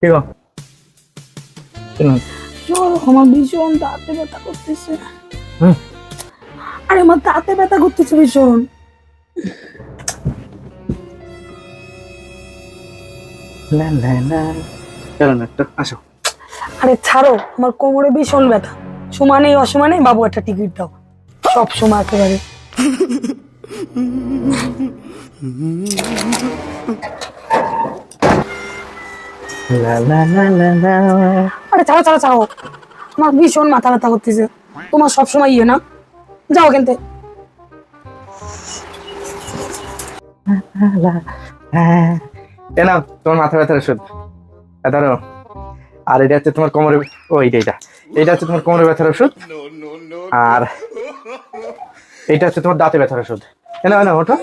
কি গো? চল, আমার ভীষণ দাঁতে ব্যথা করতেছে। হুম। আরে আমার দাঁতে ব্যথা করতেছে ভীষণ। লা লা লা। চলো না একটু আসো। আরে ছাড়ো, আমার কোমরে ভীষণ ব্যথা। সমানে অসমানে বাবু একটা টিকিট দাও, সব সময় একেবারে। লা লা লা লা লা। আরে ছাড়ো ছাড়ো ছাড়ো, আমার ভীষণ মাথা ব্যথা করতেছে। তোমার সবসময় ইয়ে না, যাও এখান থেকে। হ্যাঁ, এ নাও তোমার মাথা ব্যথার ওষুধ। ধরো। আর এটা হচ্ছে তোমার কোমরে, ও এইটা এটা হচ্ছে তোমার কোমরে ব্যথার ওষুধ। আর এটা হচ্ছে তোমার দাঁতে ব্যথার ওষুধ। এ নাও, ওঠো।